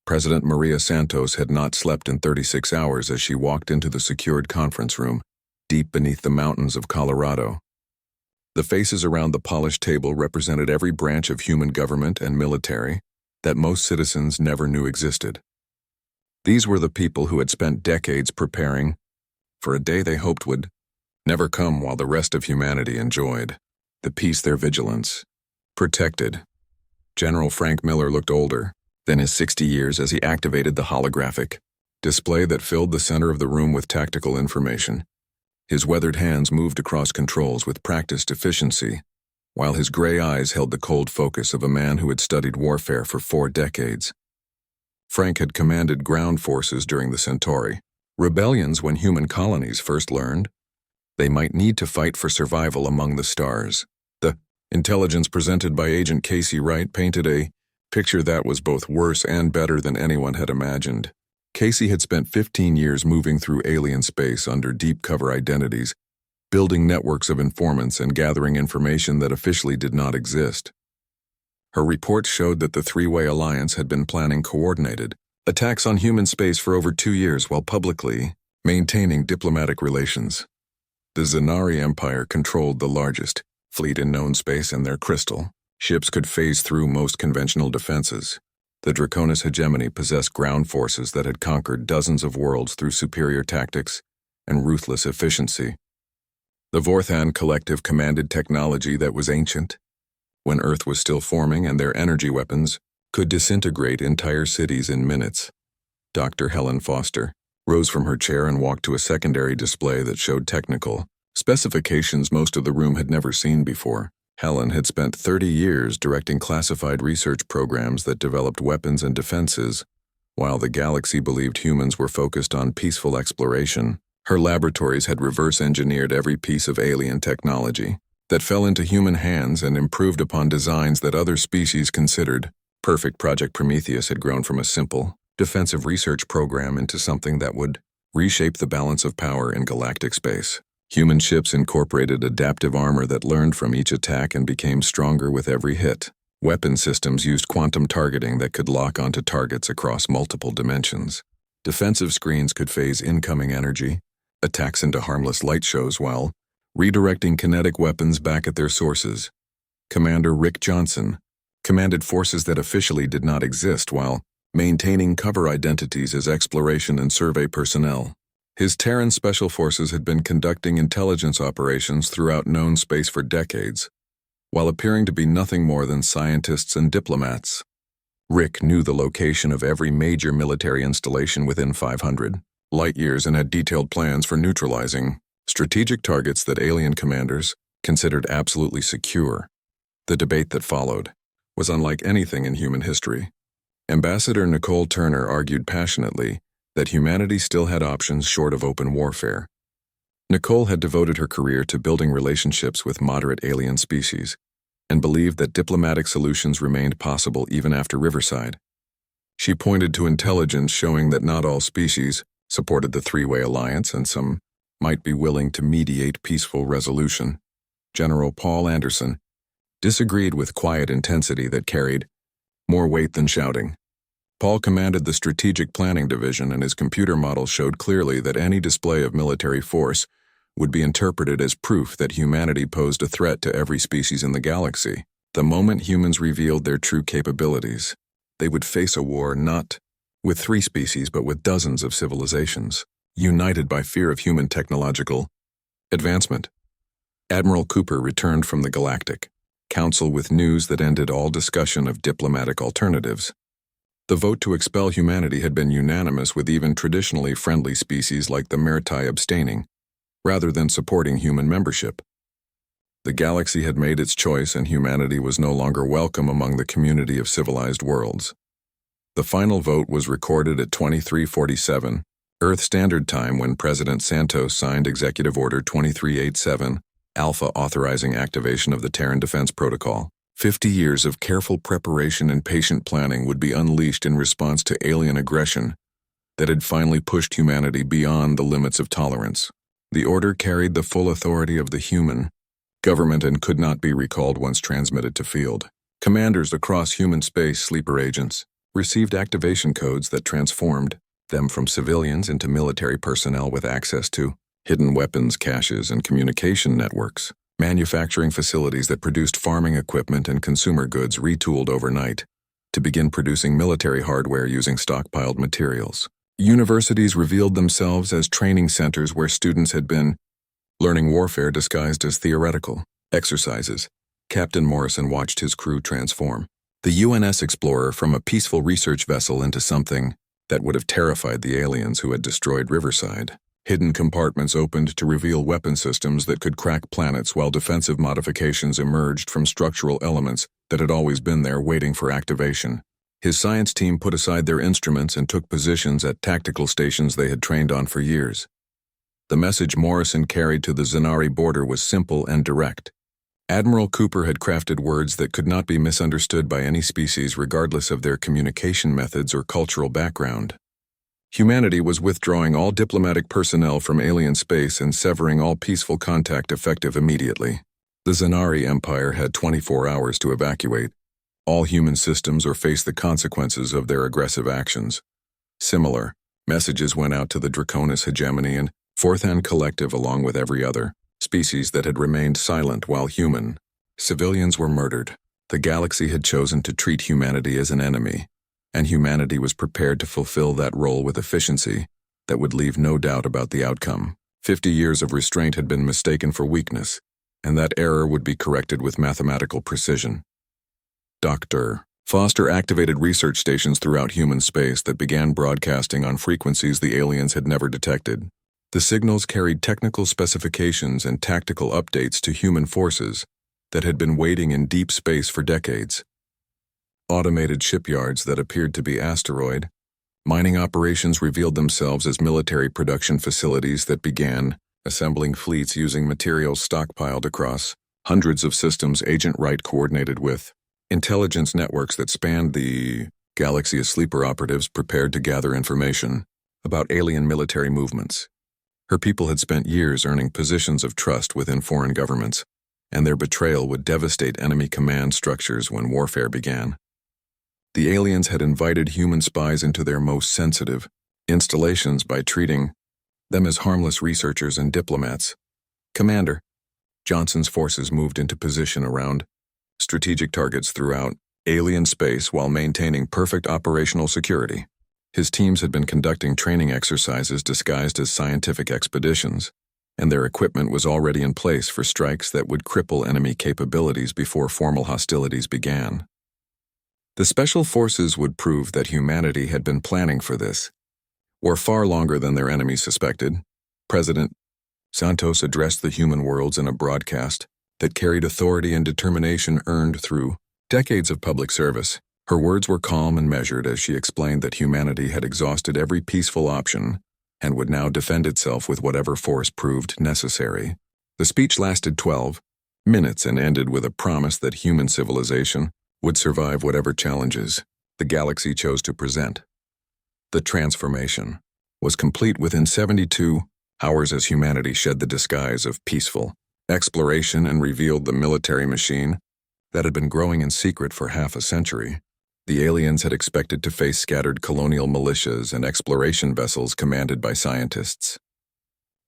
President Maria Santos had not slept in 36 hours as she walked into the secured conference room, deep beneath the mountains of Colorado. The faces around the polished table represented every branch of human government and military that most citizens never knew existed. These were the people who had spent decades preparing for a day they hoped would never come, while the rest of humanity enjoyed the peace their vigilance protected. General Frank Miller looked older than his 60 years as he activated the holographic display that filled the center of the room with tactical information. His weathered hands moved across controls with practiced efficiency, while his gray eyes held the cold focus of a man who had studied warfare for 4 decades. Frank had commanded ground forces during the Centauri rebellions when human colonies first learned they might need to fight for survival among the stars. The intelligence presented by Agent Casey Wright painted a picture that was both worse and better than anyone had imagined. Casey had spent 15 years moving through alien space under deep cover identities, building networks of informants and gathering information that officially did not exist. Her report showed that the three-way alliance had been planning coordinated attacks on human space for over 2 years while publicly maintaining diplomatic relations. The Zanari Empire controlled the largest fleet in known space, and their crystal ships could phase through most conventional defenses. The Draconis hegemony possessed ground forces that had conquered dozens of worlds through superior tactics and ruthless efficiency. The Vorthan Collective commanded technology that was ancient, when Earth was still forming, and their energy weapons could disintegrate entire cities in minutes. Dr. Helen Foster rose from her chair and walked to a secondary display that showed technical specifications most of the room had never seen before. Helen had spent 30 years directing classified research programs that developed weapons and defenses, while the galaxy believed humans were focused on peaceful exploration. Her laboratories had reverse-engineered every piece of alien technology that fell into human hands and improved upon designs that other species considered perfect. Project Prometheus had grown from a simple, defensive research program into something that would reshape the balance of power in galactic space. Human ships incorporated adaptive armor that learned from each attack and became stronger with every hit. Weapon systems used quantum targeting that could lock onto targets across multiple dimensions. Defensive screens could phase incoming energy attacks into harmless light shows while redirecting kinetic weapons back at their sources. Commander Rick Johnson commanded forces that officially did not exist while maintaining cover identities as exploration and survey personnel. His Terran Special Forces had been conducting intelligence operations throughout known space for decades, while appearing to be nothing more than scientists and diplomats. Rick knew the location of every major military installation within 500 light-years and had detailed plans for neutralizing strategic targets that alien commanders considered absolutely secure. The debate that followed was unlike anything in human history. Ambassador Nicole Turner argued passionately that humanity still had options short of open warfare. Nicole had devoted her career to building relationships with moderate alien species and believed that diplomatic solutions remained possible even after Riverside. She pointed to intelligence showing that not all species supported the three-way alliance and some might be willing to mediate peaceful resolution. General Paul Anderson disagreed with quiet intensity that carried more weight than shouting. Paul commanded the Strategic Planning Division, and his computer model showed clearly that any display of military force would be interpreted as proof that humanity posed a threat to every species in the galaxy. The moment humans revealed their true capabilities, they would face a war not with 3 species but with dozens of civilizations, united by fear of human technological advancement. Admiral Cooper returned from the Galactic Council with news that ended all discussion of diplomatic alternatives. The vote to expel humanity had been unanimous, with even traditionally friendly species like the Mertai abstaining, rather than supporting human membership. The galaxy had made its choice, and humanity was no longer welcome among the community of civilized worlds. The final vote was recorded at 23:47 Earth Standard Time when President Santos signed Executive Order 2387 Alpha authorizing activation of the Terran Defense Protocol. 50 years of careful preparation and patient planning would be unleashed in response to alien aggression that had finally pushed humanity beyond the limits of tolerance. The order carried the full authority of the human government and could not be recalled once transmitted to field. Commanders across human space, sleeper agents, received activation codes that transformed them from civilians into military personnel with access to hidden weapons caches and communication networks. Manufacturing facilities that produced farming equipment and consumer goods retooled overnight to begin producing military hardware using stockpiled materials. Universities revealed themselves as training centers where students had been learning warfare disguised as theoretical exercises. Captain Morrison watched his crew transform the UNS Explorer from a peaceful research vessel into something that would have terrified the aliens who had destroyed Riverside. Hidden compartments opened to reveal weapon systems that could crack planets, while defensive modifications emerged from structural elements that had always been there waiting for activation. His science team put aside their instruments and took positions at tactical stations they had trained on for years. The message Morrison carried to the Zanari border was simple and direct. Admiral Cooper had crafted words that could not be misunderstood by any species regardless of their communication methods or cultural background. Humanity was withdrawing all diplomatic personnel from alien space and severing all peaceful contact effective immediately. The Zanari Empire had 24 hours to evacuate all human systems or face the consequences of their aggressive actions. Similar messages went out to the Draconis hegemony and Forthan Collective, along with every other species that had remained silent while human civilians were murdered. The galaxy had chosen to treat humanity as an enemy, and humanity was prepared to fulfill that role with efficiency that would leave no doubt about the outcome. 50 years of restraint had been mistaken for weakness, and that error would be corrected with mathematical precision. Dr. Foster activated research stations throughout human space that began broadcasting on frequencies the aliens had never detected. The signals carried technical specifications and tactical updates to human forces that had been waiting in deep space for decades. Automated shipyards that appeared to be asteroid mining operations revealed themselves as military production facilities that began assembling fleets using materials stockpiled across hundreds of systems Agent Wright coordinated with. Intelligence networks that spanned the galaxy as sleeper operatives prepared to gather information about alien military movements. Her people had spent years earning positions of trust within foreign governments, and their betrayal would devastate enemy command structures when warfare began. The aliens had invited human spies into their most sensitive installations by treating them as harmless researchers and diplomats. Commander Johnson's forces moved into position around strategic targets throughout alien space while maintaining perfect operational security. His teams had been conducting training exercises disguised as scientific expeditions, and their equipment was already in place for strikes that would cripple enemy capabilities before formal hostilities began. The special forces would prove that humanity had been planning for this, or far longer than their enemies suspected. President Santos addressed the human worlds in a broadcast that carried authority and determination earned through decades of public service. Her words were calm and measured as she explained that humanity had exhausted every peaceful option and would now defend itself with whatever force proved necessary. The speech lasted 12 minutes and ended with a promise that human civilization would survive whatever challenges the galaxy chose to present. The transformation was complete within 72 hours as humanity shed the disguise of peaceful exploration and revealed the military machine that had been growing in secret for half a century. The aliens had expected to face scattered colonial militias and exploration vessels commanded by scientists.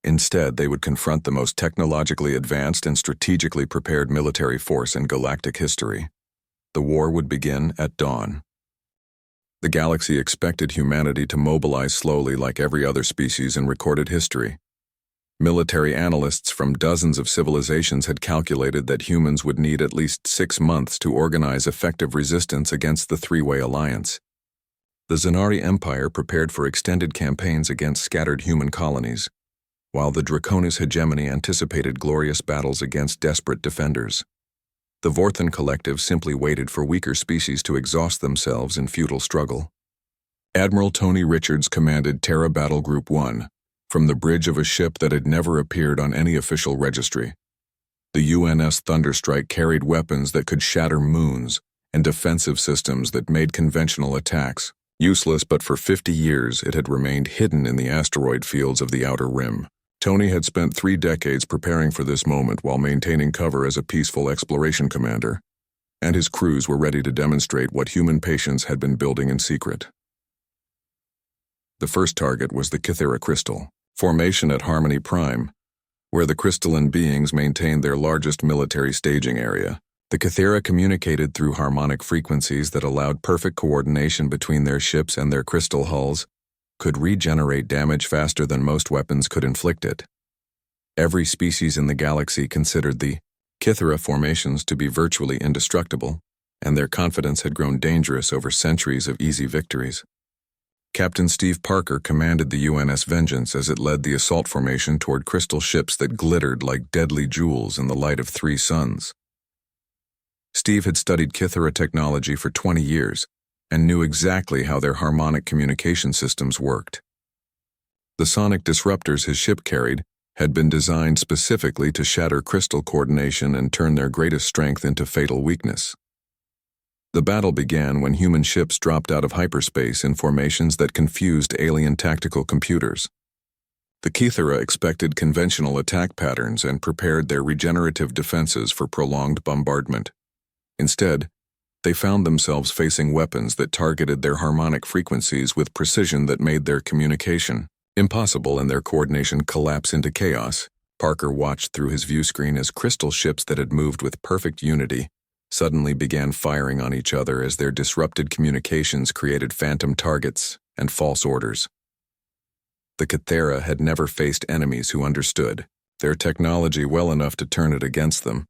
Instead, they would confront the most technologically advanced and strategically prepared military force in galactic history. The war would begin at dawn. The galaxy expected humanity to mobilize slowly like every other species in recorded history. Military analysts from dozens of civilizations had calculated that humans would need at least 6 months to organize effective resistance against the three-way alliance. The Zanari Empire prepared for extended campaigns against scattered human colonies, while the Draconis hegemony anticipated glorious battles against desperate defenders. The Vorthan Collective simply waited for weaker species to exhaust themselves in futile struggle. Admiral Tony Richards commanded Terra Battle Group 1, from the bridge of a ship that had never appeared on any official registry. The UNS Thunderstrike carried weapons that could shatter moons and defensive systems that made conventional attacks useless, but for 50 years it had remained hidden in the asteroid fields of the Outer Rim. Tony had spent 3 decades preparing for this moment while maintaining cover as a peaceful exploration commander. and his crews were ready to demonstrate what human patience had been building in secret. The first target was the Kythera crystal, formation at Harmony Prime, where the crystalline beings maintained their largest military staging area. The Kythera communicated through harmonic frequencies that allowed perfect coordination between their ships, and their crystal hulls could regenerate damage faster than most weapons could inflict it. Every species in the galaxy considered the Kythera formations to be virtually indestructible, and their confidence had grown dangerous over centuries of easy victories. Captain Steve Parker commanded the UNS Vengeance as it led the assault formation toward crystal ships that glittered like deadly jewels in the light of 3 suns. Steve had studied Kythera technology for 20 years and knew exactly how their harmonic communication systems worked. The sonic disruptors his ship carried had been designed specifically to shatter crystal coordination and turn their greatest strength into fatal weakness. The battle began when human ships dropped out of hyperspace in formations that confused alien tactical computers. The Kythera expected conventional attack patterns and prepared their regenerative defenses for prolonged bombardment. Instead, they found themselves facing weapons that targeted their harmonic frequencies with precision that made their communication impossible and their coordination collapse into chaos. Parker watched through his viewscreen as crystal ships that had moved with perfect unity suddenly began firing on each other as their disrupted communications created phantom targets and false orders. The Kythera had never faced enemies who understood their technology well enough to turn it against them,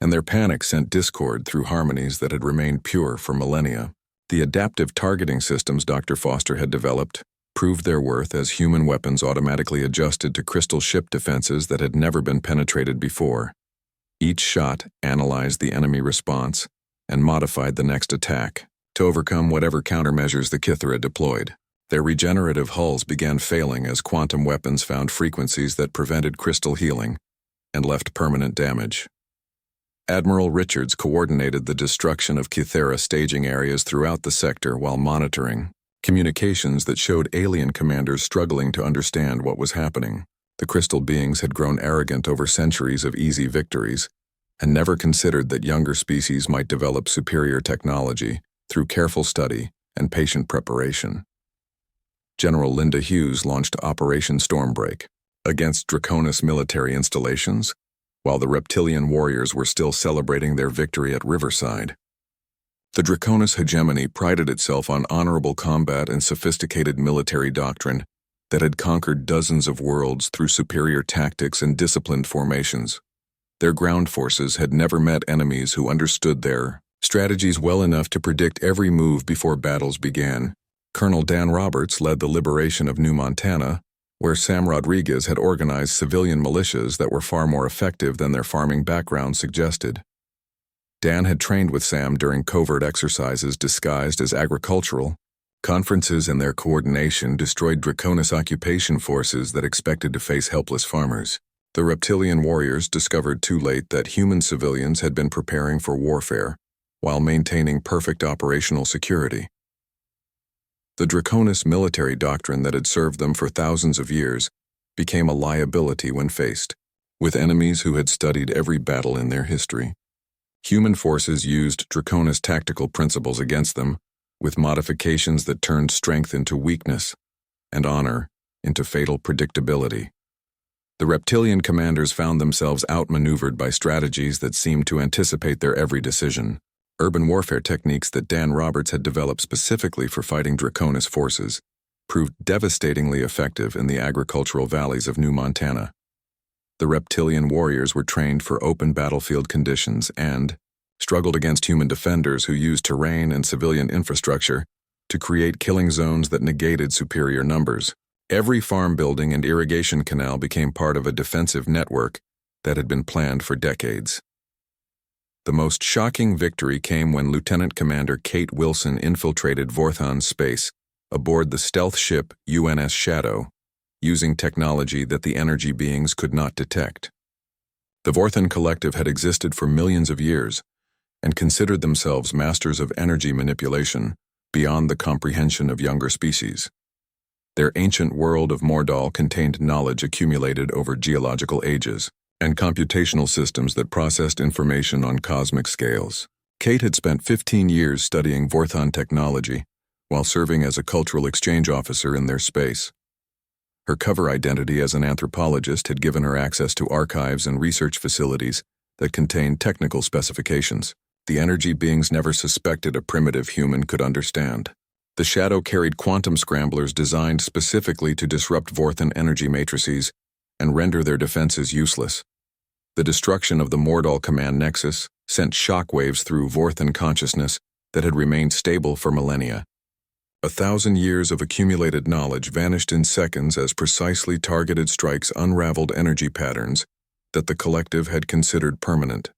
and their panic sent discord through harmonies that had remained pure for millennia. The adaptive targeting systems Dr. Foster had developed proved their worth as human weapons automatically adjusted to crystal ship defenses that had never been penetrated before. Each shot analyzed the enemy response and modified the next attack to overcome whatever countermeasures the Kythera deployed. Their regenerative hulls began failing as quantum weapons found frequencies that prevented crystal healing and left permanent damage. Admiral Richards coordinated the destruction of Kythera staging areas throughout the sector while monitoring communications that showed alien commanders struggling to understand what was happening. The crystal beings had grown arrogant over centuries of easy victories and never considered that younger species might develop superior technology through careful study and patient preparation. General Linda Hughes launched Operation Stormbreak against Draconis military installations, while the reptilian warriors were still celebrating their victory at Riverside. The Draconis hegemony prided itself on honorable combat and sophisticated military doctrine that had conquered dozens of worlds through superior tactics and disciplined formations. Their ground forces had never met enemies who understood their strategies well enough to predict every move before battles began. Colonel Dan Roberts led the liberation of New Montana, where Sam Rodriguez had organized civilian militias that were far more effective than their farming background suggested. Dan had trained with Sam during covert exercises disguised as agricultural conferences, and their coordination destroyed Draconis occupation forces that expected to face helpless farmers. The reptilian warriors discovered too late that human civilians had been preparing for warfare while maintaining perfect operational security. The Draconis military doctrine that had served them for thousands of years became a liability when faced with enemies who had studied every battle in their history. Human forces used Draconis tactical principles against them, with modifications that turned strength into weakness and honor into fatal predictability. The reptilian commanders found themselves outmaneuvered by strategies that seemed to anticipate their every decision. Urban warfare techniques that Dan Roberts had developed specifically for fighting Draconis forces proved devastatingly effective in the agricultural valleys of New Montana. The reptilian warriors were trained for open battlefield conditions and struggled against human defenders who used terrain and civilian infrastructure to create killing zones that negated superior numbers. Every farm building and irrigation canal became part of a defensive network that had been planned for decades. The most shocking victory came when Lieutenant Commander Kate Wilson infiltrated Vorthon's space aboard the stealth ship UNS Shadow, using technology that the energy beings could not detect. The Vorthon Collective had existed for millions of years and considered themselves masters of energy manipulation beyond the comprehension of younger species. Their ancient world of Mordal contained knowledge accumulated over geological ages and computational systems that processed information on cosmic scales. Kate had spent 15 years studying Vorthon technology while serving as a cultural exchange officer in their space. Her cover identity as an anthropologist had given her access to archives and research facilities that contained technical specifications the energy beings never suspected a primitive human could understand. The Shadow carried quantum scramblers designed specifically to disrupt Vorthon energy matrices and render their defenses useless. The destruction of the Mordal command nexus sent shockwaves through Vorthon consciousness that had remained stable for millennia. 1,000 years of accumulated knowledge vanished in seconds as precisely targeted strikes unraveled energy patterns that the collective had considered permanent.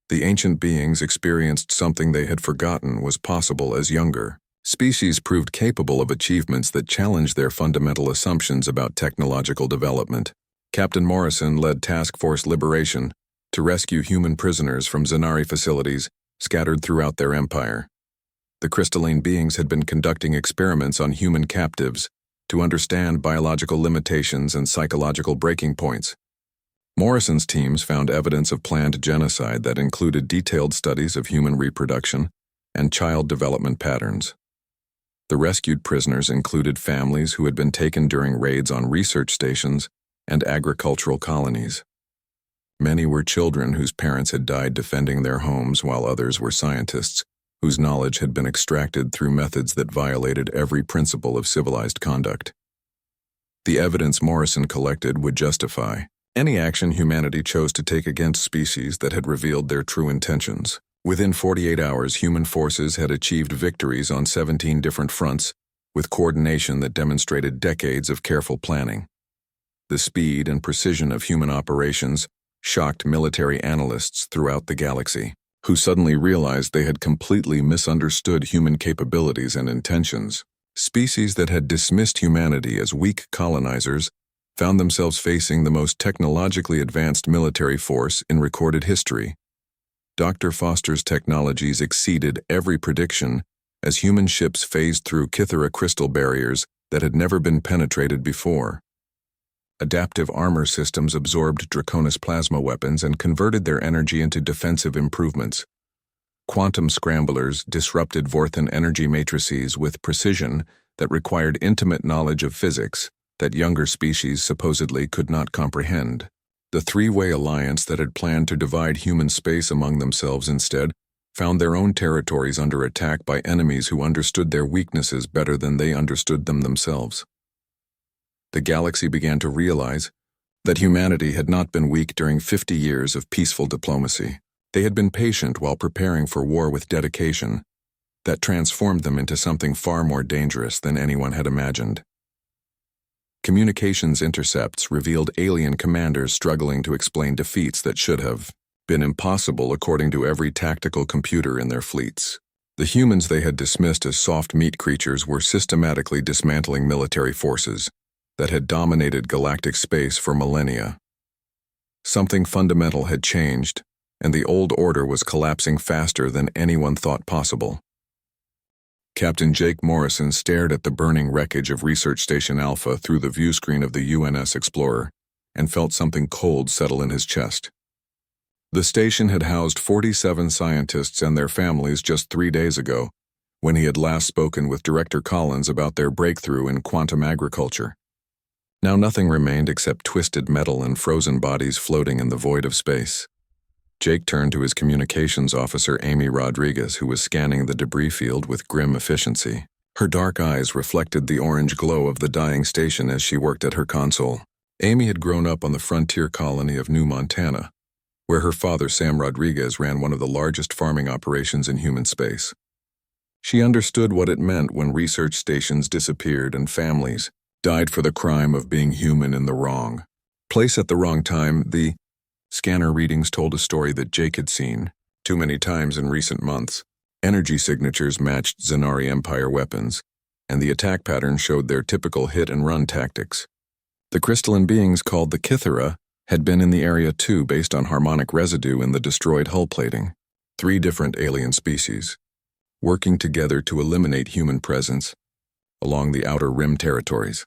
The ancient beings experienced something they had forgotten was possible as younger species proved capable of achievements that challenged their fundamental assumptions about technological development. Captain Morrison led Task Force Liberation to rescue human prisoners from Zanari facilities scattered throughout their empire. The crystalline beings had been conducting experiments on human captives to understand biological limitations and psychological breaking points. Morrison's teams found evidence of planned genocide that included detailed studies of human reproduction and child development patterns. The rescued prisoners included families who had been taken during raids on research stations and agricultural colonies. Many were children whose parents had died defending their homes, while others were scientists whose knowledge had been extracted through methods that violated every principle of civilized conduct. The evidence Morrison collected would justify any action humanity chose to take against species that had revealed their true intentions. Within 48 hours, human forces had achieved victories on 17 different fronts, with coordination that demonstrated decades of careful planning. The speed and precision of human operations shocked military analysts throughout the galaxy, who suddenly realized they had completely misunderstood human capabilities and intentions. Species that had dismissed humanity as weak colonizers found themselves facing the most technologically advanced military force in recorded history. Dr. Foster's technologies exceeded every prediction as human ships phased through Kythera crystal barriers that had never been penetrated before. Adaptive armor systems absorbed Draconis plasma weapons and converted their energy into defensive improvements. Quantum scramblers disrupted Vorthon energy matrices with precision that required intimate knowledge of physics that younger species supposedly could not comprehend. The three-way alliance that had planned to divide human space among themselves instead found their own territories under attack by enemies who understood their weaknesses better than they understood them themselves. The galaxy began to realize that humanity had not been weak during 50 years of peaceful diplomacy. They had been patient while preparing for war with dedication that transformed them into something far more dangerous than anyone had imagined. Communications intercepts revealed alien commanders struggling to explain defeats that should have been impossible according to every tactical computer in their fleets. The humans they had dismissed as soft meat creatures were systematically dismantling military forces that had dominated galactic space for millennia. Something fundamental had changed, and the old order was collapsing faster than anyone thought possible. Captain Jake Morrison stared at the burning wreckage of Research Station Alpha through the viewscreen of the UNS Explorer and felt something cold settle in his chest. The station had housed 47 scientists and their families just 3 days ago, when he had last spoken with Director Collins about their breakthrough in quantum agriculture. Now nothing remained except twisted metal and frozen bodies floating in the void of space. Jake turned to his communications officer, Amy Rodriguez, who was scanning the debris field with grim efficiency. Her dark eyes reflected the orange glow of the dying station as she worked at her console. Amy had grown up on the frontier colony of New Montana, where her father, Sam Rodriguez, ran one of the largest farming operations in human space. She understood what it meant when research stations disappeared and families died for the crime of being human in the wrong place at the wrong time. The scanner readings told a story that Jake had seen too many times in recent months. Energy signatures matched Zanari Empire weapons, and the attack pattern showed their typical hit-and-run tactics. The crystalline beings called the Kythera had been in the area too, based on harmonic residue in the destroyed hull plating. 3 different alien species, working together to eliminate human presence along the outer rim territories.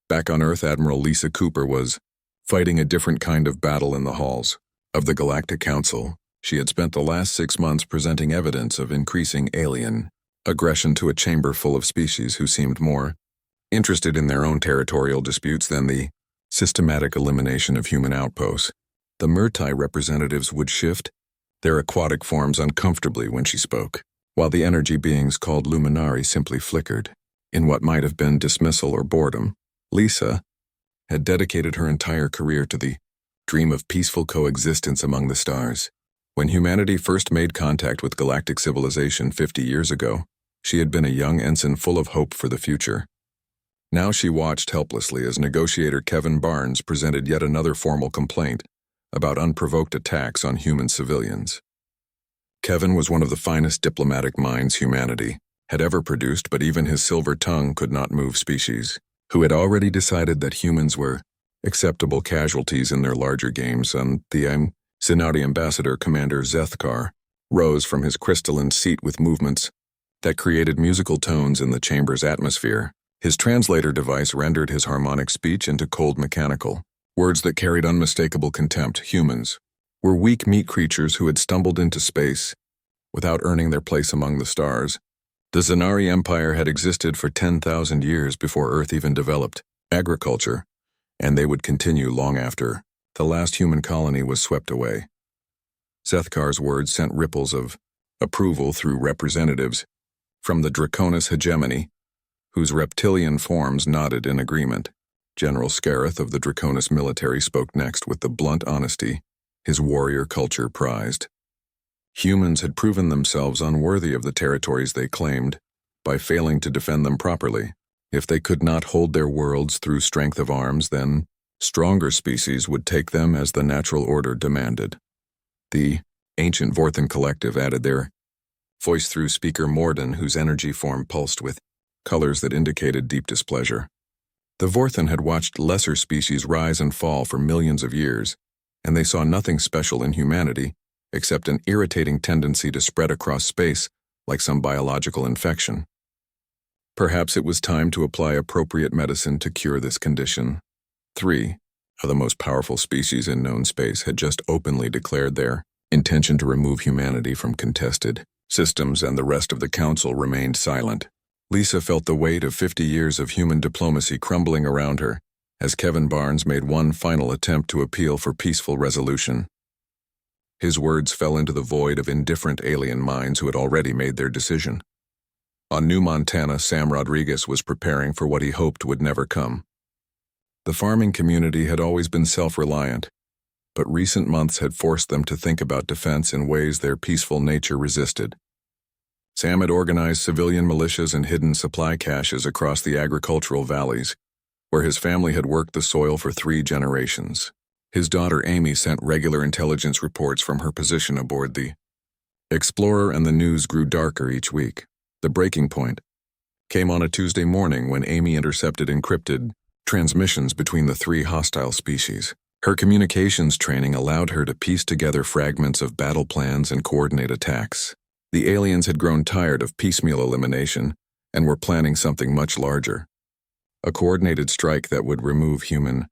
Back on Earth, Admiral Lisa Cooper was fighting a different kind of battle in the halls of the Galactic Council, She had spent the last 6 months presenting evidence of increasing alien aggression to a chamber full of species who seemed more interested in their own territorial disputes than the systematic elimination of human outposts. The Murtai representatives would shift their aquatic forms uncomfortably when she spoke, while the energy beings called Luminari simply flickered. In what might have been dismissal or boredom, Lisa had dedicated her entire career to the dream of peaceful coexistence among the stars. When humanity first made contact with galactic civilization 50 years ago, she had been a young ensign full of hope for the future. Now she watched helplessly as negotiator Kevin Barnes presented yet another formal complaint about unprovoked attacks on human civilians. Kevin was one of the finest diplomatic minds humanity had ever produced, but even his silver tongue could not move species, who had already decided that humans were acceptable casualties in their larger games. And the Zenati ambassador, Commander Zethkar, rose from his crystalline seat with movements that created musical tones in the chamber's atmosphere. His translator device rendered his harmonic speech into cold mechanical words that carried unmistakable contempt. Humans were weak meat creatures who had stumbled into space without earning their place among the stars. The Zenari Empire had existed for 10,000 years before Earth even developed agriculture, and they would continue long after the last human colony was swept away. Zethkar's words sent ripples of approval through representatives from the Draconis hegemony, whose reptilian forms nodded in agreement. General Scareth of the Draconis military spoke next with the blunt honesty his warrior culture prized. Humans had proven themselves unworthy of the territories they claimed by failing to defend them properly. If they could not hold their worlds through strength of arms, then stronger species would take them as the natural order demanded. The ancient Vorthan collective added their voice through Speaker Morden, whose energy form pulsed with colors that indicated deep displeasure. The Vorthan had watched lesser species rise and fall for millions of years, and they saw nothing special in humanity except an irritating tendency to spread across space like some biological infection. Perhaps it was time to apply appropriate medicine to cure this condition. 3 of the most powerful species in known space had just openly declared their intention to remove humanity from contested systems, and the rest of the council remained silent. Lisa felt the weight of 50 years of human diplomacy crumbling around her as Kevin Barnes made one final attempt to appeal for peaceful resolution. His words fell into the void of indifferent alien minds who had already made their decision. On New Montana, Sam Rodriguez was preparing for what he hoped would never come. The farming community had always been self-reliant, but recent months had forced them to think about defense in ways their peaceful nature resisted. Sam had organized civilian militias and hidden supply caches across the agricultural valleys, where his family had worked the soil for 3 generations. His daughter Amy sent regular intelligence reports from her position aboard the Explorer, and the news grew darker each week. The breaking point came on a Tuesday morning when Amy intercepted encrypted transmissions between the 3 hostile species. Her communications training allowed her to piece together fragments of battle plans and coordinate attacks. The aliens had grown tired of piecemeal elimination and were planning something much larger. A coordinated strike that would remove human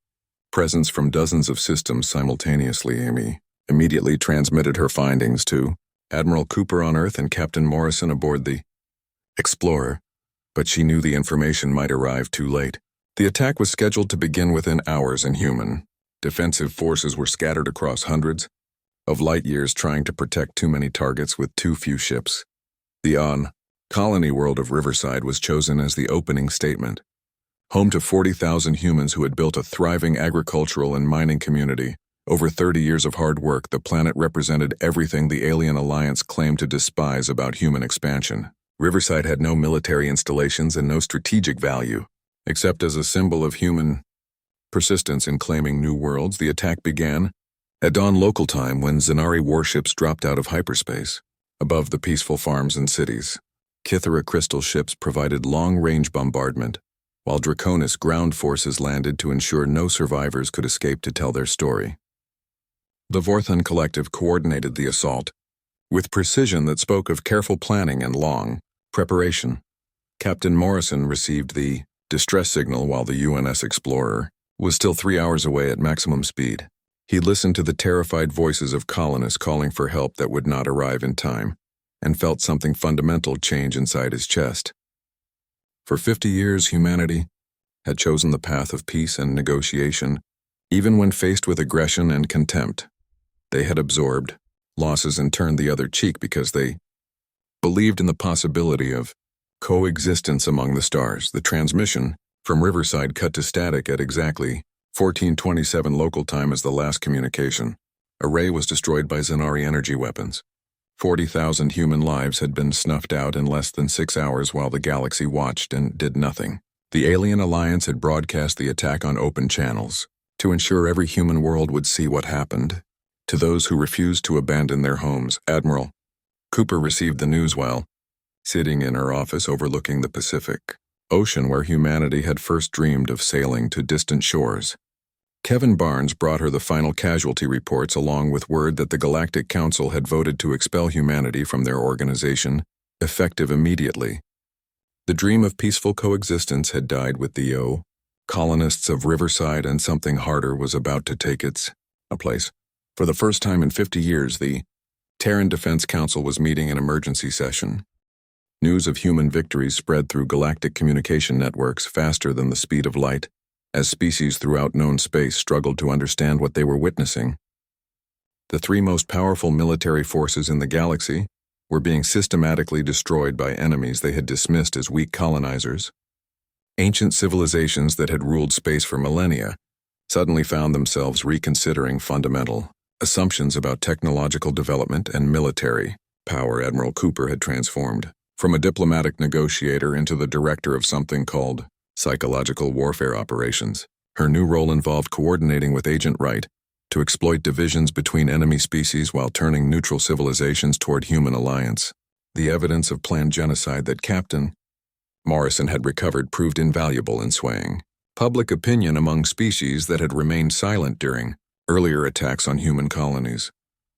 presence from dozens of systems simultaneously. Amy immediately transmitted her findings to Admiral Cooper on Earth and Captain Morrison aboard the Explorer, but she knew the information might arrive too late. The attack was scheduled to begin within hours, and human defensive forces were scattered across hundreds of light years trying to protect too many targets with too few ships. The colony world of Riverside was chosen as the opening statement. Home to 40,000 humans who had built a thriving agricultural and mining community. Over 30 years of hard work, the planet represented everything the Alien Alliance claimed to despise about human expansion. Riverside had no military installations and no strategic value, except as a symbol of human persistence in claiming new worlds. The attack began at dawn local time when Zenari warships dropped out of hyperspace above the peaceful farms and cities. Kithera crystal ships provided long-range bombardment, while Draconis ground forces landed to ensure no survivors could escape to tell their story. The Vorthan Collective coordinated the assault with precision that spoke of careful planning and long preparation. Captain Morrison received the distress signal while the UNS Explorer was still 3 hours away at maximum speed. He listened to the terrified voices of colonists calling for help that would not arrive in time, and felt something fundamental change inside his chest. For 50 years, humanity had chosen the path of peace and negotiation, even when faced with aggression and contempt. They had absorbed losses and turned the other cheek because they believed in the possibility of coexistence among the stars. The transmission from Riverside cut to static at exactly 1427 local time as the last communication. Array was destroyed by Zenari energy weapons. 40,000 human lives had been snuffed out in less than 6 hours while the galaxy watched and did nothing. The Alien Alliance had broadcast the attack on open channels to ensure every human world would see what happened. To those who refused to abandon their homes, Admiral Cooper received the news while sitting in her office overlooking the Pacific Ocean where humanity had first dreamed of sailing to distant shores. Kevin Barnes brought her the final casualty reports along with word that the Galactic Council had voted to expel humanity from their organization, effective immediately. The dream of peaceful coexistence had died with the colonists of Riverside, and something harder was about to take its place. For the first time in 50 years, the Terran Defense Council was meeting an emergency session. News of human victories spread through galactic communication networks faster than the speed of light, as species throughout known space struggled to understand what they were witnessing. The three most powerful military forces in the galaxy were being systematically destroyed by enemies they had dismissed as weak colonizers. Ancient civilizations that had ruled space for millennia suddenly found themselves reconsidering fundamental assumptions about technological development and military power. Admiral Cooper had transformed from a diplomatic negotiator into the director of something called psychological warfare operations. Her new role involved coordinating with Agent Wright to exploit divisions between enemy species while turning neutral civilizations toward human alliance. The evidence of planned genocide that Captain Morrison had recovered proved invaluable in swaying public opinion among species that had remained silent during earlier attacks on human colonies.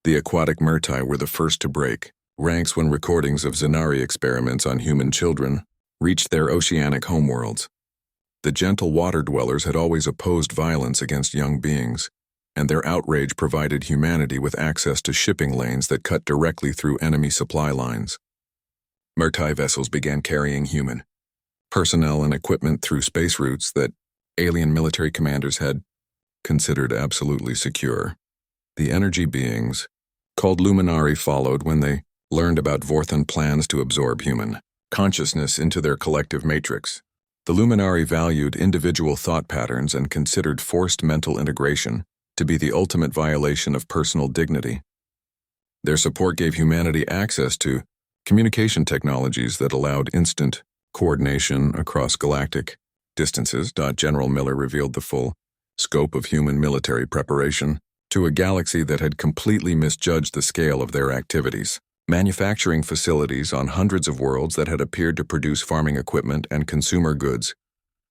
The aquatic Murtai were the first to break ranks when recordings of Zenari experiments on human children reached their oceanic homeworlds. The gentle water dwellers had always opposed violence against young beings, and their outrage provided humanity with access to shipping lanes that cut directly through enemy supply lines. Murtai vessels began carrying human personnel and equipment through space routes that alien military commanders had considered absolutely secure. The energy beings, called Luminari, followed when they learned about Vorthan plans to absorb human consciousness into their collective matrix. The Luminari valued individual thought patterns and considered forced mental integration to be the ultimate violation of personal dignity. Their support gave humanity access to communication technologies that allowed instant coordination across galactic distances. General Miller revealed the full scope of human military preparation to a galaxy that had completely misjudged the scale of their activities. Manufacturing facilities on hundreds of worlds that had appeared to produce farming equipment and consumer goods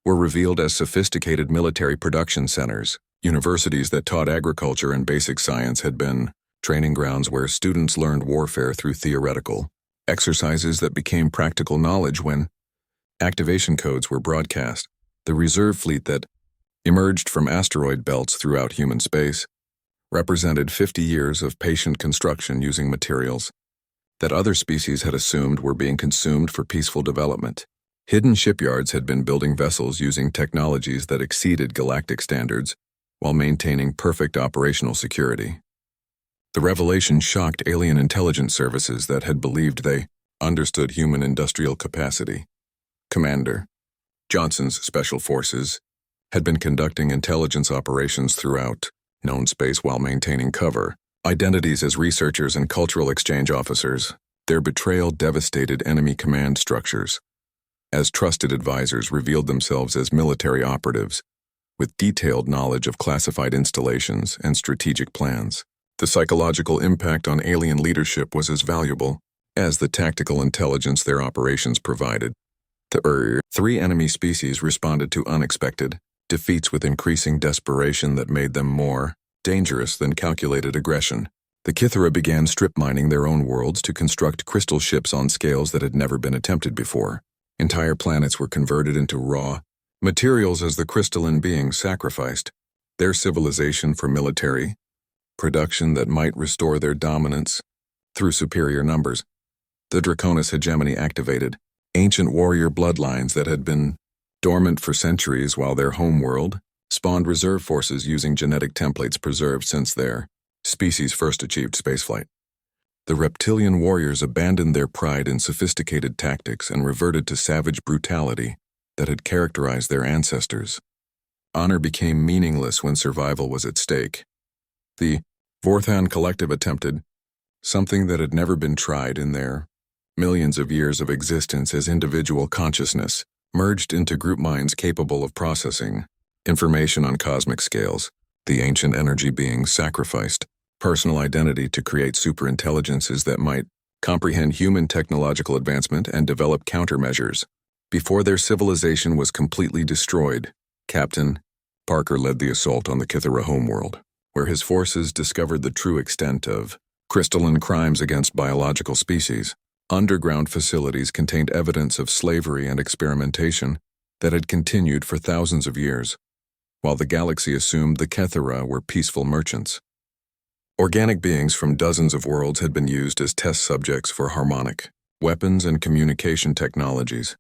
were revealed as sophisticated military production centers. Universities that taught agriculture and basic science had been training grounds where students learned warfare through theoretical exercises that became practical knowledge when activation codes were broadcast. The reserve fleet that emerged from asteroid belts throughout human space represented 50 years of patient construction using materials that other species had assumed were being consumed for peaceful development. Hidden shipyards had been building vessels using technologies that exceeded galactic standards while maintaining perfect operational security. The revelation shocked alien intelligence services that had believed they understood human industrial capacity. Commander Johnson's Special Forces had been conducting intelligence operations throughout known space while maintaining cover identities as researchers and cultural exchange officers. Their betrayal devastated enemy command structures, as trusted advisors revealed themselves as military operatives with detailed knowledge of classified installations and strategic plans. The psychological impact on alien leadership was as valuable as the tactical intelligence their operations provided. The three enemy species responded to unexpected defeats with increasing desperation that made them more dangerous than calculated aggression. The Kithara began strip mining their own worlds to construct crystal ships on scales that had never been attempted before. Entire planets were converted into raw materials as the crystalline beings sacrificed their civilization for military production that might restore their dominance through superior numbers. The Draconis hegemony activated ancient warrior bloodlines that had been dormant for centuries, while their homeworld spawned reserve forces using genetic templates preserved since their species first achieved spaceflight. The reptilian warriors abandoned their pride in sophisticated tactics and reverted to savage brutality that had characterized their ancestors. Honor became meaningless when survival was at stake. The Vorthan collective attempted something that had never been tried in their millions of years of existence as individual consciousness merged into group minds capable of processing information on cosmic scales. The ancient energy beings sacrificed personal identity to create superintelligences that might comprehend human technological advancement and develop countermeasures. Before their civilization was completely destroyed, Captain Parker led the assault on the Kythera homeworld, where his forces discovered the true extent of crystalline crimes against biological species. Underground facilities contained evidence of slavery and experimentation that had continued for thousands of years, while the galaxy assumed the Kythera were peaceful merchants. Organic beings from dozens of worlds had been used as test subjects for harmonic weapons and communication technologies.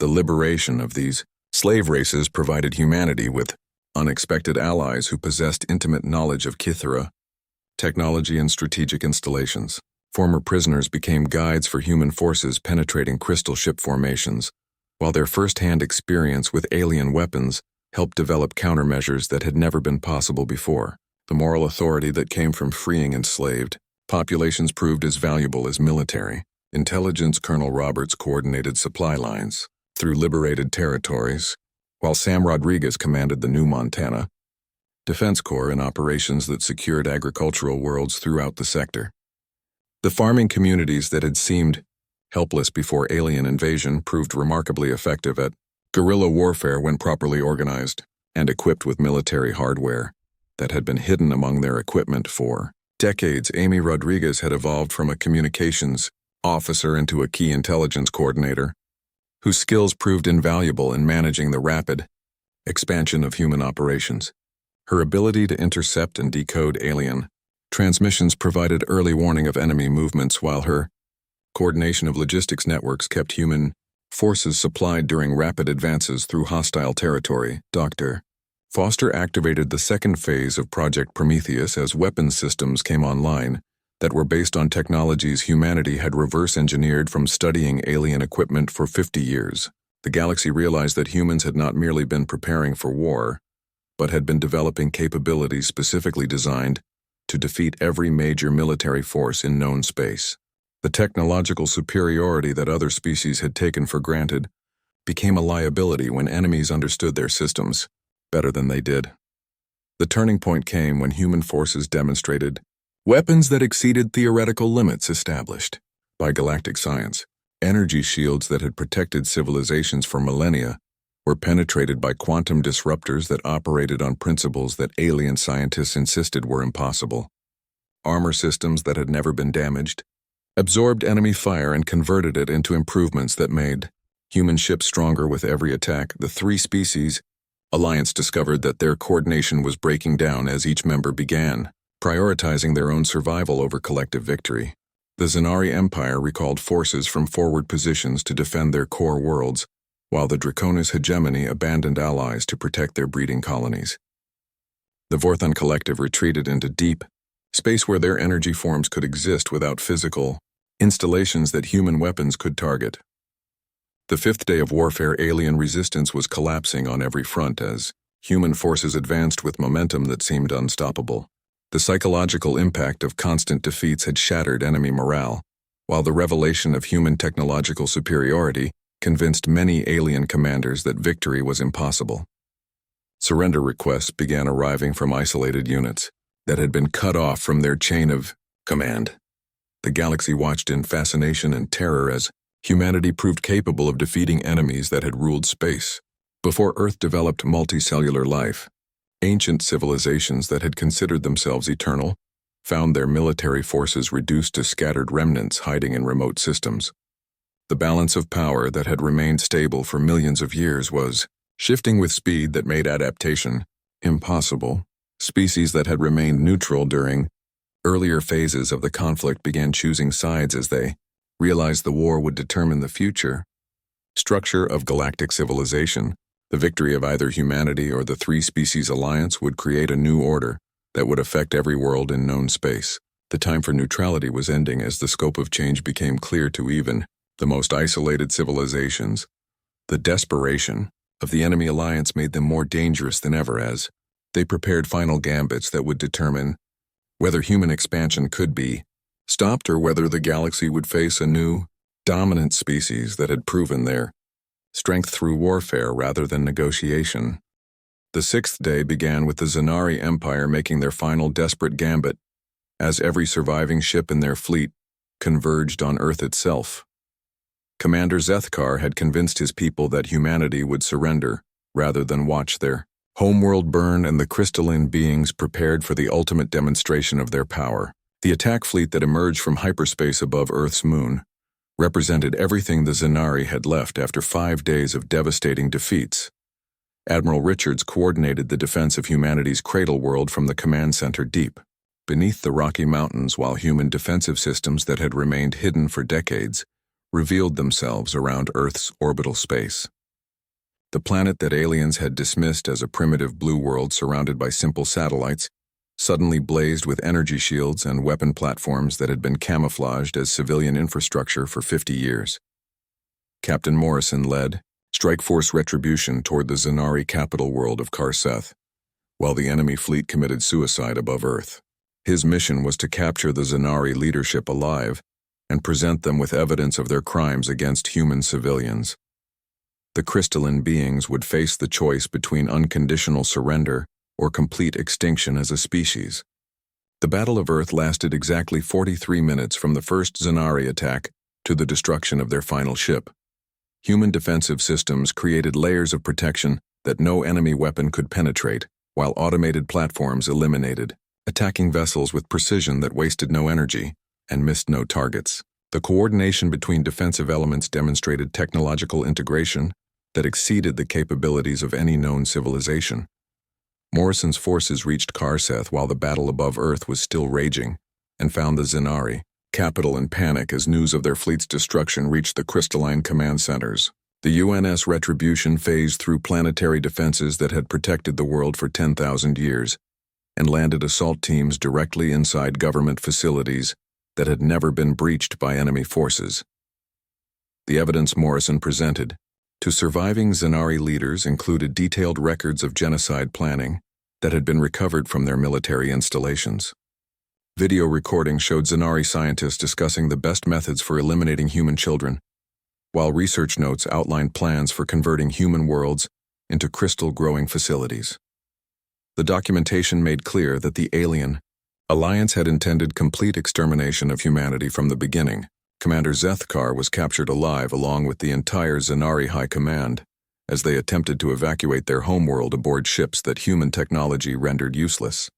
The liberation of these slave races provided humanity with unexpected allies who possessed intimate knowledge of Kythera technology and strategic installations. Former prisoners became guides for human forces penetrating crystal ship formations, while their first-hand experience with alien weapons helped develop countermeasures that had never been possible before. The moral authority that came from freeing enslaved populations proved as valuable as military intelligence. Colonel Roberts coordinated supply lines through liberated territories, while Sam Rodriguez commanded the New Montana Defense Corps in operations that secured agricultural worlds throughout the sector. The farming communities that had seemed helpless before alien invasion proved remarkably effective at guerrilla warfare when properly organized and equipped with military hardware that had been hidden among their equipment for decades. Amy Rodriguez had evolved from a communications officer into a key intelligence coordinator, whose skills proved invaluable in managing the rapid expansion of human operations. Her ability to intercept and decode alien transmissions provided early warning of enemy movements, while her coordination of logistics networks kept human forces supplied during rapid advances through hostile territory. Dr. Foster activated the second phase of Project Prometheus as weapons systems came online that were based on technologies humanity had reverse-engineered from studying alien equipment for 50 years. The galaxy realized that humans had not merely been preparing for war, but had been developing capabilities specifically designed to defeat every major military force in known space. The technological superiority that other species had taken for granted became a liability when enemies understood their systems better than they did. The turning point came when human forces demonstrated weapons that exceeded theoretical limits established by galactic science. Energy shields that had protected civilizations for millennia were penetrated by quantum disruptors that operated on principles that alien scientists insisted were impossible. Armor systems that had never been damaged absorbed enemy fire and converted it into improvements that made human ships stronger with every attack. The three species alliance discovered that their coordination was breaking down as each member began prioritizing their own survival over collective victory. The Zenari Empire recalled forces from forward positions to defend their core worlds, while the Draconis hegemony abandoned allies to protect their breeding colonies. The Vorthan collective retreated into deep space where their energy forms could exist without physical installations that human weapons could target. The fifth day of warfare, alien resistance was collapsing on every front as human forces advanced with momentum that seemed unstoppable. The psychological impact of constant defeats had shattered enemy morale, while the revelation of human technological superiority convinced many alien commanders that victory was impossible. Surrender requests began arriving from isolated units that had been cut off from their chain of command. The galaxy watched in fascination and terror as humanity proved capable of defeating enemies that had ruled space. Before Earth developed multicellular life, ancient civilizations that had considered themselves eternal found their military forces reduced to scattered remnants hiding in remote systems. The balance of power that had remained stable for millions of years was shifting with speed that made adaptation impossible. Species that had remained neutral during earlier phases of the conflict began choosing sides as they realized the war would determine the future structure of galactic civilization. The victory of either humanity or the three-species alliance would create a new order that would affect every world in known space. The time for neutrality was ending as the scope of change became clear to even the most isolated civilizations. The desperation of the enemy alliance made them more dangerous than ever as they prepared final gambits that would determine whether human expansion could be stopped or whether the galaxy would face a new, dominant species that had proven their strength through warfare rather than negotiation. The sixth day began with the Zanari Empire making their final desperate gambit, as every surviving ship in their fleet converged on Earth itself. Commander Zethkar had convinced his people that humanity would surrender rather than watch their homeworld burn, and the crystalline beings prepared for the ultimate demonstration of their power. The attack fleet that emerged from hyperspace above Earth's moon represented everything the Zanari had left after 5 days of devastating defeats. Admiral Richards coordinated the defense of humanity's cradle world from the command center deep beneath the Rocky Mountains, while human defensive systems that had remained hidden for decades revealed themselves around Earth's orbital space. The planet that aliens had dismissed as a primitive blue world surrounded by simple satellites suddenly blazed with energy shields and weapon platforms that had been camouflaged as civilian infrastructure for 50 years. Captain Morrison led Strike Force Retribution toward the Zanari capital world of Karseth, while the enemy fleet committed suicide above Earth. His mission was to capture the Zanari leadership alive and present them with evidence of their crimes against human civilians. The crystalline beings would face the choice between unconditional surrender or complete extinction as a species. The Battle of Earth lasted exactly 43 minutes from the first Zanari attack to the destruction of their final ship. Human defensive systems created layers of protection that no enemy weapon could penetrate, while automated platforms eliminated, attacking vessels with precision that wasted no energy and missed no targets. The coordination between defensive elements demonstrated technological integration that exceeded the capabilities of any known civilization. Morrison's forces reached Karseth while the battle above Earth was still raging, and found the Zanari capital in panic as news of their fleet's destruction reached the crystalline command centers. The UNS Retribution phased through planetary defenses that had protected the world for 10,000 years, and landed assault teams directly inside government facilities that had never been breached by enemy forces. The evidence Morrison presented to surviving Zanari leaders included detailed records of genocide planning that had been recovered from their military installations. Video recording showed Zanari scientists discussing the best methods for eliminating human children, while research notes outlined plans for converting human worlds into crystal-growing facilities. The documentation made clear that the alien alliance had intended complete extermination of humanity from the beginning. Commander Zethkar was captured alive along with the entire Zanari High Command as they attempted to evacuate their homeworld aboard ships that human technology rendered useless.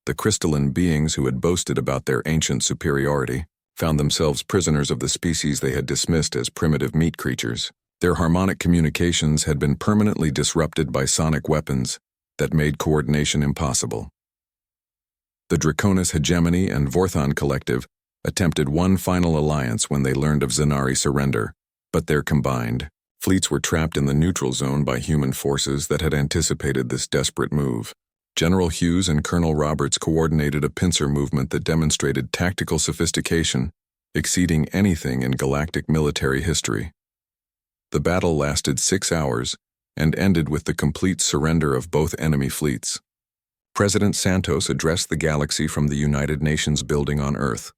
The crystalline beings who had boasted about their ancient superiority found themselves prisoners of the species they had dismissed as primitive meat creatures. Their harmonic communications had been permanently disrupted by sonic weapons that made coordination impossible. The Draconis Hegemony and Vorthon Collective attempted one final alliance when they learned of Zanari surrender, but their combined fleets were trapped in the neutral zone by human forces that had anticipated this desperate move. General Hughes and Colonel Roberts coordinated a pincer movement that demonstrated tactical sophistication exceeding anything in galactic military history. The battle lasted 6 hours and ended with the complete surrender of both enemy fleets. President Santos addressed the galaxy from the United Nations building on Earth,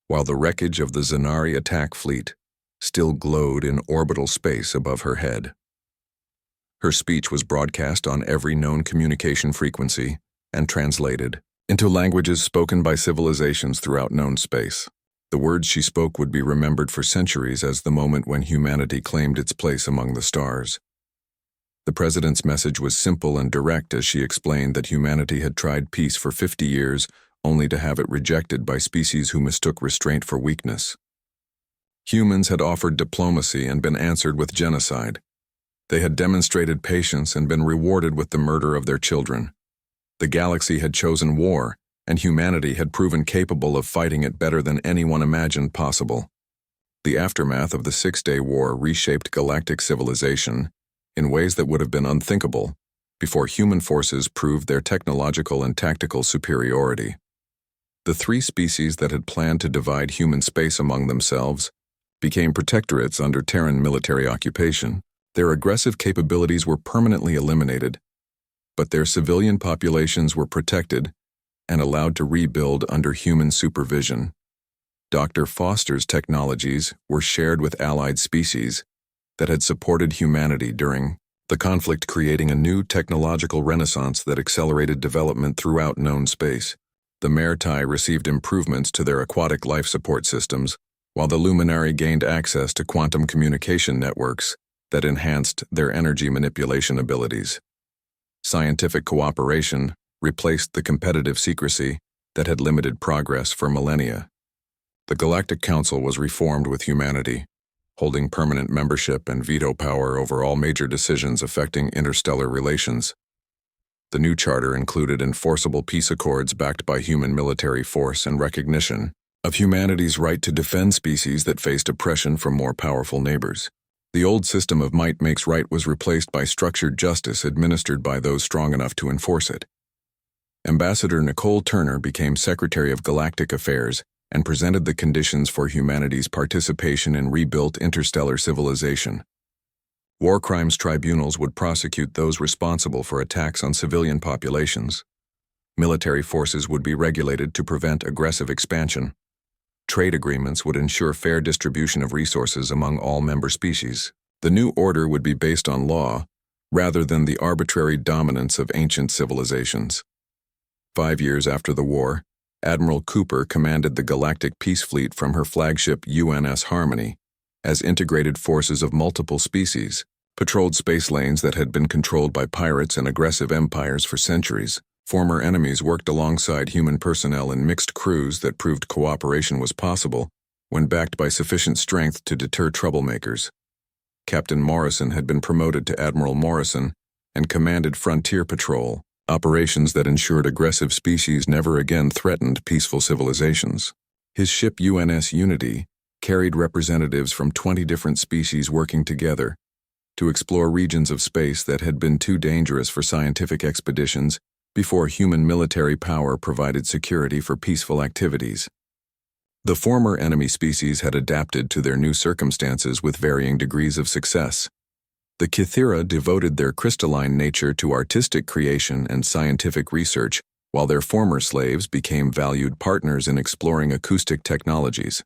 while the wreckage of the Zanari attack fleet still glowed in orbital space above her head. Her speech was broadcast on every known communication frequency and translated into languages spoken by civilizations throughout known space. The words she spoke would be remembered for centuries as the moment when humanity claimed its place among the stars. The president's message was simple and direct as she explained that humanity had tried peace for 50 years only to have it rejected by species who mistook restraint for weakness. Humans had offered diplomacy and been answered with genocide. They had demonstrated patience and been rewarded with the murder of their children. The galaxy had chosen war, and humanity had proven capable of fighting it better than anyone imagined possible. The aftermath of the Six-Day War reshaped galactic civilization in ways that would have been unthinkable before human forces proved their technological and tactical superiority. The three species that had planned to divide human space among themselves became protectorates under Terran military occupation. Their aggressive capabilities were permanently eliminated, but their civilian populations were protected and allowed to rebuild under human supervision. Dr. Foster's technologies were shared with allied species that had supported humanity during the conflict, creating a new technological renaissance that accelerated development throughout known space. The Mertai received improvements to their aquatic life support systems, while the Luminari gained access to quantum communication networks that enhanced their energy manipulation abilities. Scientific cooperation replaced the competitive secrecy that had limited progress for millennia. The Galactic Council was reformed with humanity, holding permanent membership and veto power over all major decisions affecting interstellar relations. The new charter included enforceable peace accords backed by human military force and recognition of humanity's right to defend species that faced oppression from more powerful neighbors. The old system of might makes right was replaced by structured justice administered by those strong enough to enforce it. Ambassador Nicole Turner became Secretary of Galactic Affairs and presented the conditions for humanity's participation in rebuilt interstellar civilization. War crimes tribunals would prosecute those responsible for attacks on civilian populations. Military forces would be regulated to prevent aggressive expansion. Trade agreements would ensure fair distribution of resources among all member species. The new order would be based on law, rather than the arbitrary dominance of ancient civilizations. 5 years after the war, Admiral Cooper commanded the Galactic Peace Fleet from her flagship UNS Harmony, as integrated forces of multiple species patrolled space lanes that had been controlled by pirates and aggressive empires for centuries. Former enemies worked alongside human personnel in mixed crews that proved cooperation was possible when backed by sufficient strength to deter troublemakers. Captain Morrison had been promoted to Admiral Morrison and commanded Frontier Patrol, operations that ensured aggressive species never again threatened peaceful civilizations. His ship UNS Unity carried representatives from 20 different species working together to explore regions of space that had been too dangerous for scientific expeditions before human military power provided security for peaceful activities. The former enemy species had adapted to their new circumstances with varying degrees of success. The Kythera devoted their crystalline nature to artistic creation and scientific research, while their former slaves became valued partners in exploring acoustic technologies.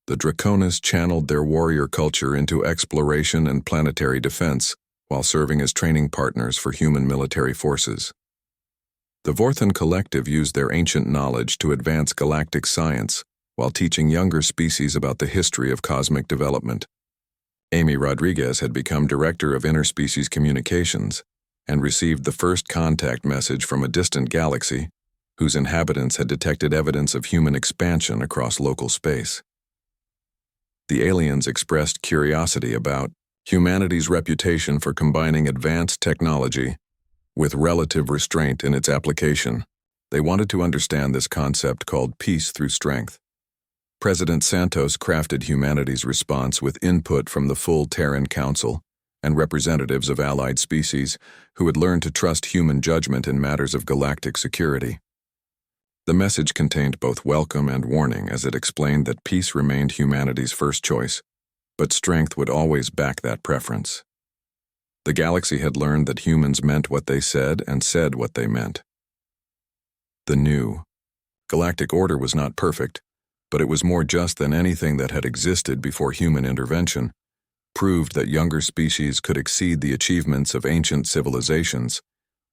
The Draconis channeled their warrior culture into exploration and planetary defense, while serving as training partners for human military forces. The Vorthan Collective used their ancient knowledge to advance galactic science, while teaching younger species about the history of cosmic development. Amy Rodriguez had become Director of Interspecies Communications and received the first contact message from a distant galaxy, whose inhabitants had detected evidence of human expansion across local space. The aliens expressed curiosity about humanity's reputation for combining advanced technology with relative restraint in its application. They wanted to understand this concept called peace through strength. President Santos crafted humanity's response with input from the full Terran Council and representatives of allied species who had learned to trust human judgment in matters of galactic security. The message contained both welcome and warning, as it explained that peace remained humanity's first choice, but strength would always back that preference. The galaxy had learned that humans meant what they said and said what they meant. The new galactic order was not perfect, but it was more just than anything that had existed before human intervention, proved that younger species could exceed the achievements of ancient civilizations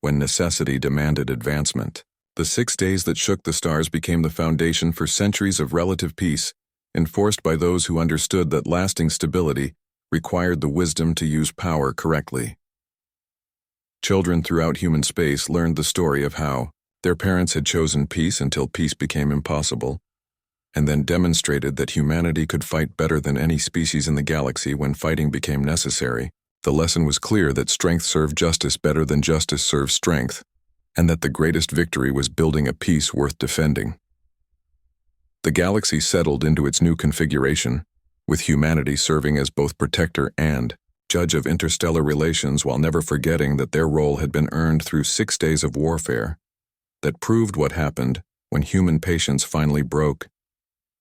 when necessity demanded advancement. The 6 days that shook the stars became the foundation for centuries of relative peace, enforced by those who understood that lasting stability required the wisdom to use power correctly. Children throughout human space learned the story of how their parents had chosen peace until peace became impossible, and then demonstrated that humanity could fight better than any species in the galaxy when fighting became necessary. The lesson was clear that strength served justice better than justice served strength, and that the greatest victory was building a peace worth defending. The galaxy settled into its new configuration, with humanity serving as both protector and judge of interstellar relations while never forgetting that their role had been earned through 6 days of warfare that proved what happened when human patience finally broke,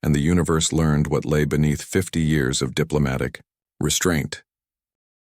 and the universe learned what lay beneath 50 years of diplomatic restraint.